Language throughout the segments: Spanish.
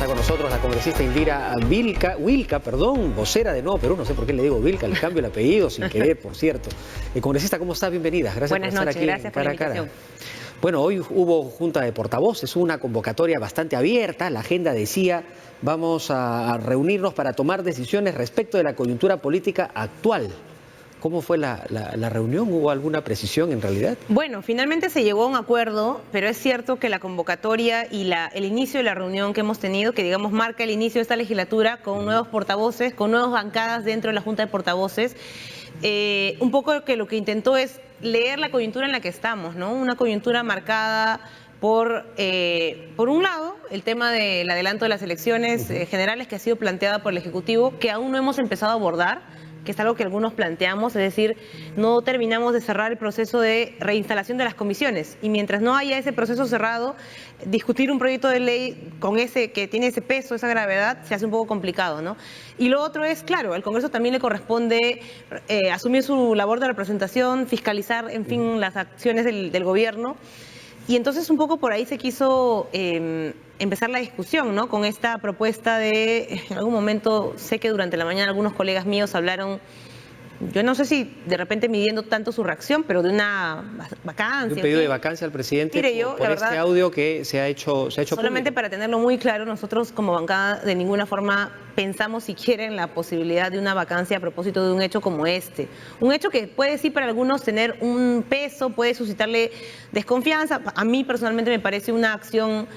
Está con nosotros la congresista Indira Wilca, vocera de Nuevo Perú, no sé por qué le digo Wilca, le cambio el apellido sin querer, por cierto. Congresista, ¿cómo está? Bienvenida. Gracias por estar aquí en Cara a Cara. Bueno, hoy hubo junta de portavoces, una convocatoria bastante abierta. La agenda decía, vamos a reunirnos para tomar decisiones respecto de la coyuntura política actual. ¿Cómo fue la reunión? ¿Hubo alguna precisión en realidad? Bueno, finalmente se llegó a un acuerdo, pero es cierto que la convocatoria y el inicio de la reunión que hemos tenido, que digamos marca el inicio de esta legislatura con nuevos portavoces, con nuevas bancadas dentro de la Junta de Portavoces, un poco que lo que intentó es leer la coyuntura en la que estamos, ¿no? Una coyuntura marcada por un lado, el tema del adelanto de las elecciones generales que ha sido planteada por el Ejecutivo, que aún no hemos empezado a abordar, que es algo que algunos planteamos, es decir, no terminamos de cerrar el proceso de reinstalación de las comisiones. Y mientras no haya ese proceso cerrado, discutir un proyecto de ley con que tiene ese peso, esa gravedad, se hace un poco complicado, ¿no? Y lo otro es, claro, al Congreso también le corresponde asumir su labor de representación, fiscalizar, en fin, las acciones del gobierno. Y entonces un poco por ahí se quiso empezar la discusión, ¿no? Con esta propuesta en algún momento, sé que durante la mañana algunos colegas míos hablaron, yo no sé si de repente midiendo tanto su reacción, pero de una vacancia. ¿De un pedido de vacancia al presidente por este audio que se ha hecho solamente público? Para tenerlo muy claro, nosotros como bancada de ninguna forma pensamos siquiera en la posibilidad de una vacancia a propósito de un hecho como este. Un hecho que puede sí para algunos tener un peso, puede suscitarle desconfianza. A mí personalmente me parece una acción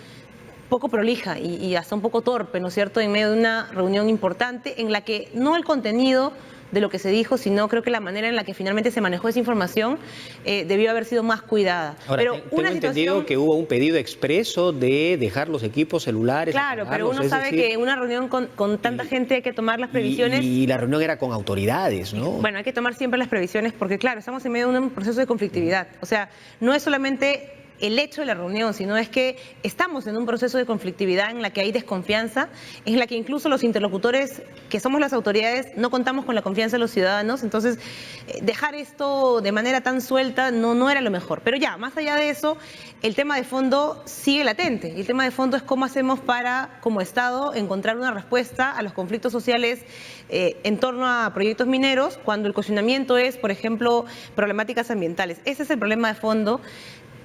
poco prolija y hasta un poco torpe, ¿no es cierto?, en medio de una reunión importante en la que no el contenido de lo que se dijo, sino creo que la manera en la que finalmente se manejó esa información debió haber sido más cuidada. Ahora, pero tengo entendido que hubo un pedido expreso de dejar los equipos celulares. Claro, pero uno sabe que en una reunión con tanta gente hay que tomar las previsiones. Y la reunión era con autoridades, ¿no? Bueno, hay que tomar siempre las previsiones porque, claro, estamos en medio de un proceso de conflictividad. O sea, no es solamente el hecho de la reunión, sino es que estamos en un proceso de conflictividad en la que hay desconfianza, en la que incluso los interlocutores, que somos las autoridades, no contamos con la confianza de los ciudadanos. Entonces, dejar esto de manera tan suelta no era lo mejor. Pero ya, más allá de eso, el tema de fondo sigue latente. Y el tema de fondo es cómo hacemos para, como Estado, encontrar una respuesta a los conflictos sociales en torno a proyectos mineros, cuando el cuestionamiento es, por ejemplo, problemáticas ambientales. Ese es el problema de fondo.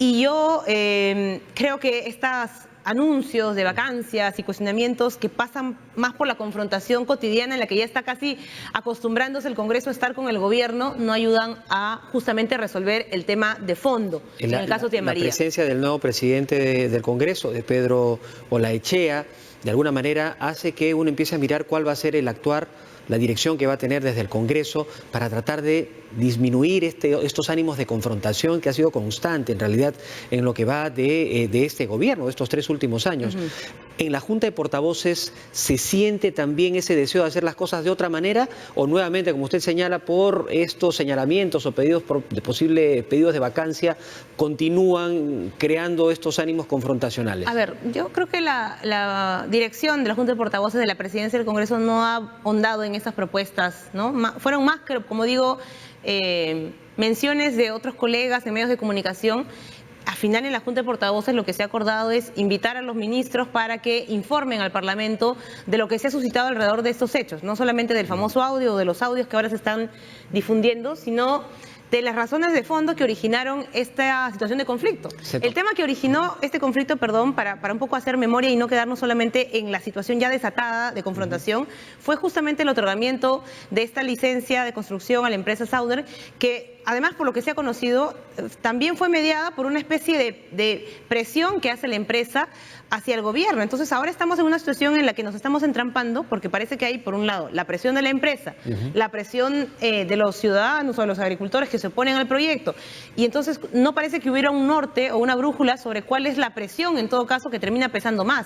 Y yo creo que estos anuncios de vacancias y cuestionamientos que pasan más por la confrontación cotidiana en la que ya está casi acostumbrándose el Congreso a estar con el gobierno, no ayudan a justamente resolver el tema de fondo, en el caso de María. La presencia del nuevo presidente del Congreso, de Pedro Olaechea, de alguna manera hace que uno empiece a mirar cuál va a ser el actuar, la dirección que va a tener desde el Congreso para tratar de disminuir estos ánimos de confrontación que ha sido constante en realidad en lo que va de este gobierno, de estos 3 últimos años. ¿En la Junta de Portavoces se siente también ese deseo de hacer las cosas de otra manera o nuevamente, como usted señala, por estos señalamientos o pedidos de posibles pedidos de vacancia, continúan creando estos ánimos confrontacionales? A ver, yo creo que la dirección de la Junta de Portavoces de la Presidencia del Congreso no ha ahondado en estas propuestas, ¿no? Fueron más, como digo, menciones de otros colegas en medios de comunicación. Al final, en la Junta de Portavoces lo que se ha acordado es invitar a los ministros para que informen al Parlamento de lo que se ha suscitado alrededor de estos hechos, no solamente del famoso audio o de los audios que ahora se están difundiendo, sino de las razones de fondo que originaron esta situación de conflicto. El tema que originó este conflicto, perdón, para un poco hacer memoria y no quedarnos solamente en la situación ya desatada de confrontación, fue justamente el otorgamiento de esta licencia de construcción a la empresa Sauder, que además, por lo que se ha conocido, también fue mediada por una especie de presión que hace la empresa hacia el gobierno. Entonces, ahora estamos en una situación en la que nos estamos entrampando, porque parece que hay, por un lado, la presión de la empresa, la presión de los ciudadanos o de los agricultores que se oponen al proyecto, y entonces no parece que hubiera un norte o una brújula sobre cuál es la presión, en todo caso, que termina pesando más.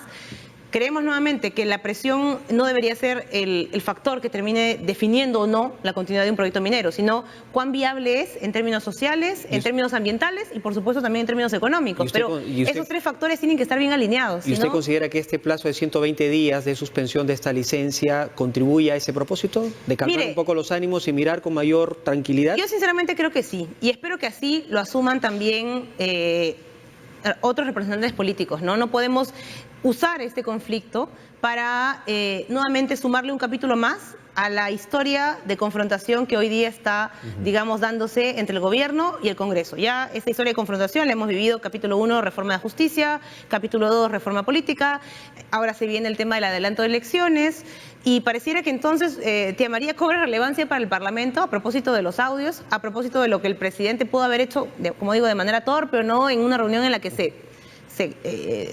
Creemos nuevamente que la presión no debería ser el factor que termine definiendo o no la continuidad de un proyecto minero, sino cuán viable es en términos sociales, en términos ambientales y por supuesto también en términos económicos. Pero esos 3 factores tienen que estar bien alineados. ¿Y usted considera que este plazo de 120 días de suspensión de esta licencia contribuye a ese propósito? ¿De calmar un poco los ánimos y mirar con mayor tranquilidad? Yo sinceramente creo que sí, y espero que así lo asuman también otros representantes políticos, ¿no? No podemos usar este conflicto para nuevamente sumarle un capítulo más a la historia de confrontación que hoy día está, digamos, dándose entre el gobierno y el Congreso. Ya esta historia de confrontación la hemos vivido, capítulo 1, reforma de justicia, capítulo 2, reforma política, ahora se viene el tema del adelanto de elecciones, y pareciera que entonces Tía María cobra relevancia para el Parlamento a propósito de los audios, a propósito de lo que el presidente pudo haber hecho, como digo, de manera torpe o no, en una reunión en la que se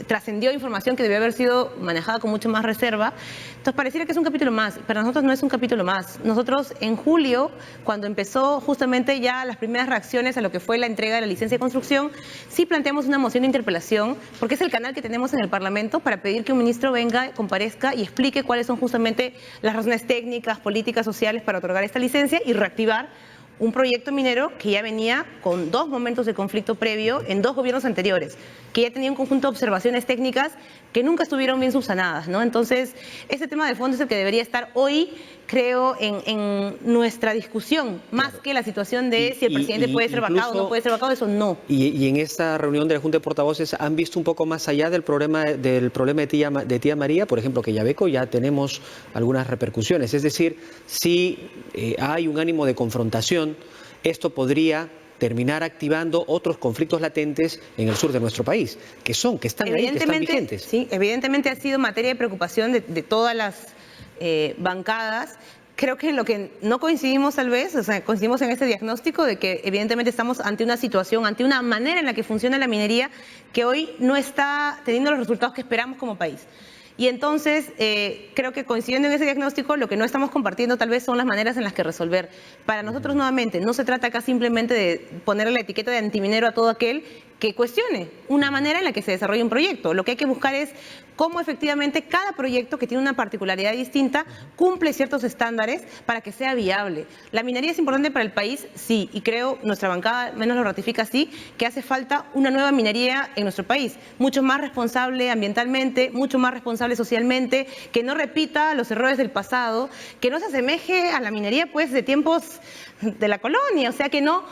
trascendió información que debió haber sido manejada con mucho más reserva. Entonces pareciera que es un capítulo más. Para nosotros no es un capítulo más. Nosotros en julio, cuando empezó justamente ya las primeras reacciones a lo que fue la entrega de la licencia de construcción, sí planteamos una moción de interpelación, porque es el canal que tenemos en el Parlamento para pedir que un ministro venga, comparezca y explique cuáles son justamente las razones técnicas, políticas, sociales para otorgar esta licencia y reactivar un proyecto minero que ya venía con 2 momentos de conflicto previo en 2 gobiernos anteriores, que ya tenía un conjunto de observaciones técnicas que nunca estuvieron bien subsanadas, ¿no? Entonces, ese tema de fondo es el que debería estar hoy, creo, en nuestra discusión, más que la situación de si el presidente puede ser vacado o no puede ser vacado, eso no. Y en esta reunión de la Junta de Portavoces, ¿han visto un poco más allá del problema de Tía María? Por ejemplo, que Yabeco ya tenemos algunas repercusiones. Es decir, si hay un ánimo de confrontación, esto podría terminar activando otros conflictos latentes en el sur de nuestro país, que están ahí, que están vigentes. Sí, evidentemente ha sido materia de preocupación de todas las bancadas. Creo que en lo que no coincidimos tal vez, o sea, coincidimos en este diagnóstico de que evidentemente estamos ante una situación, ante una manera en la que funciona la minería que hoy no está teniendo los resultados que esperamos como país. Y entonces, creo que coincidiendo en ese diagnóstico, lo que no estamos compartiendo tal vez son las maneras en las que resolver. Para nosotros, nuevamente, no se trata acá simplemente de ponerle la etiqueta de antiminero a todo aquel que cuestione una manera en la que se desarrolla un proyecto. Lo que hay que buscar es cómo efectivamente cada proyecto, que tiene una particularidad distinta, cumple ciertos estándares para que sea viable. ¿La minería es importante para el país? Sí, y creo, nuestra bancada menos lo ratifica así, que hace falta una nueva minería en nuestro país, mucho más responsable ambientalmente, mucho más responsable socialmente, que no repita los errores del pasado, que no se asemeje a la minería pues de tiempos de la colonia, o sea, que no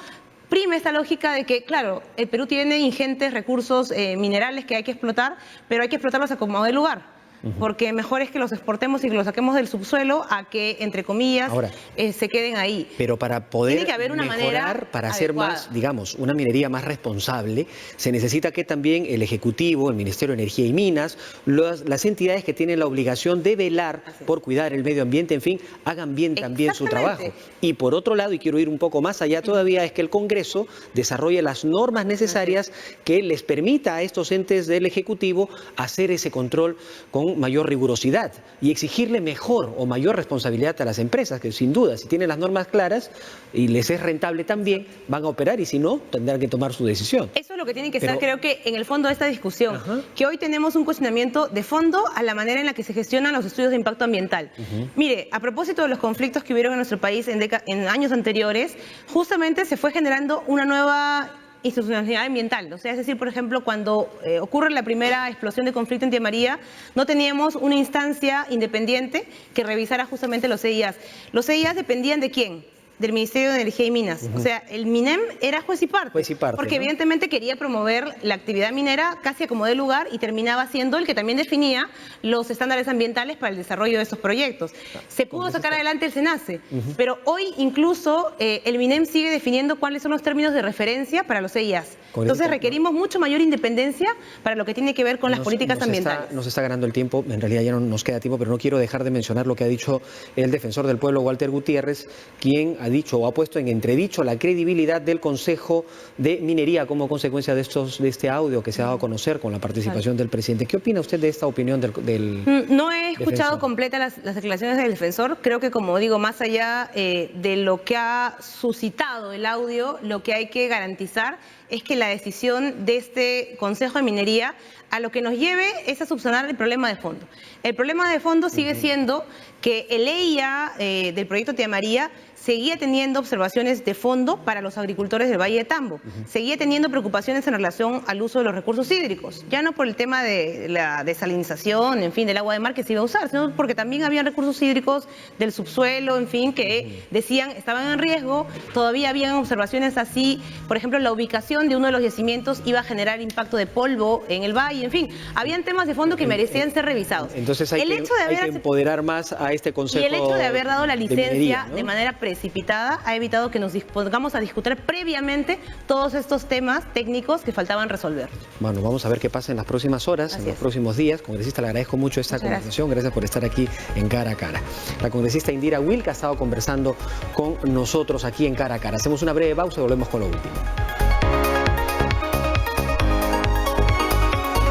prime esta lógica de que, claro, el Perú tiene ingentes recursos minerales que hay que explotar, pero hay que explotarlos a como de lugar. Porque mejor es que los exportemos y que los saquemos del subsuelo a que, entre comillas, ahora, se queden ahí. Pero para poder tiene que haber una mejorar, para hacer más, digamos, una minería más responsable, se necesita que también el Ejecutivo, el Ministerio de Energía y Minas, las entidades que tienen la obligación de velar por cuidar el medio ambiente, en fin, hagan bien también su trabajo. Y por otro lado, y quiero ir un poco más allá todavía, es que el Congreso desarrolle las normas necesarias que les permita a estos entes del Ejecutivo hacer ese control con mayor rigurosidad y exigirle mejor o mayor responsabilidad a las empresas, que sin duda, si tienen las normas claras y les es rentable también, van a operar, y si no, tendrán que tomar su decisión. Eso es lo que tiene que estar, creo que, en el fondo de esta discusión, que hoy tenemos un cuestionamiento de fondo a la manera en la que se gestionan los estudios de impacto ambiental. Mire, a propósito de los conflictos que hubieron en nuestro país en años anteriores, justamente se fue generando una nueva institucionalidad ambiental. O sea, es decir, por ejemplo, cuando ocurre la primera explosión de conflicto en Tía María, no teníamos una instancia independiente que revisara justamente los EIAs. Los EIAs dependían ¿de quién? Del Ministerio de Energía y Minas. O sea, el MINEM era juez y parte. Porque evidentemente quería promover la actividad minera casi a como de lugar y terminaba siendo el que también definía los estándares ambientales para el desarrollo de estos proyectos. Se pudo sacar adelante el SENACE, pero hoy incluso el MINEM sigue definiendo cuáles son los términos de referencia para los EIAs. Entonces requerimos mucho mayor independencia para lo que tiene que ver con las políticas ambientales. Nos está ganando el tiempo, en realidad ya no nos queda tiempo, pero no quiero dejar de mencionar lo que ha dicho el defensor del pueblo, Walter Gutiérrez, quien ha dicho o ha puesto en entredicho la credibilidad del Consejo de Minería como consecuencia de este audio que se ha dado a conocer con la participación del presidente. ¿Qué opina usted de esta opinión del No he escuchado completa las declaraciones del defensor. Creo que, como digo, más allá de lo que ha suscitado el audio, lo que hay que garantizar es que la decisión de este Consejo de Minería a lo que nos lleve es a subsanar el problema de fondo. El problema de fondo sigue siendo que el EIA del proyecto Tía María seguía teniendo observaciones de fondo para los agricultores del Valle de Tambo, seguía teniendo preocupaciones en relación al uso de los recursos hídricos, ya no por el tema de la desalinización, en fin, del agua de mar que se iba a usar, sino porque también había recursos hídricos del subsuelo, en fin, que decían estaban en riesgo, todavía habían observaciones así, por ejemplo, la ubicación de uno de los yacimientos iba a generar impacto de polvo en el valle, en fin, habían temas de fondo que merecían ser revisados. Entonces hay que empoderar más a este consejo. Y el hecho de haber dado la licencia minería, ¿no?, de manera precipitada ha evitado que nos dispongamos a discutir previamente todos estos temas técnicos que faltaban resolver. Bueno, vamos a ver qué pasa en las próximas horas, en los próximos días. Congresista, le agradezco mucho esta conversación. Gracias por estar aquí en Cara a Cara. La congresista Indira Wilk ha estado conversando con nosotros aquí en Cara a Cara. Hacemos una breve pausa y volvemos con lo último.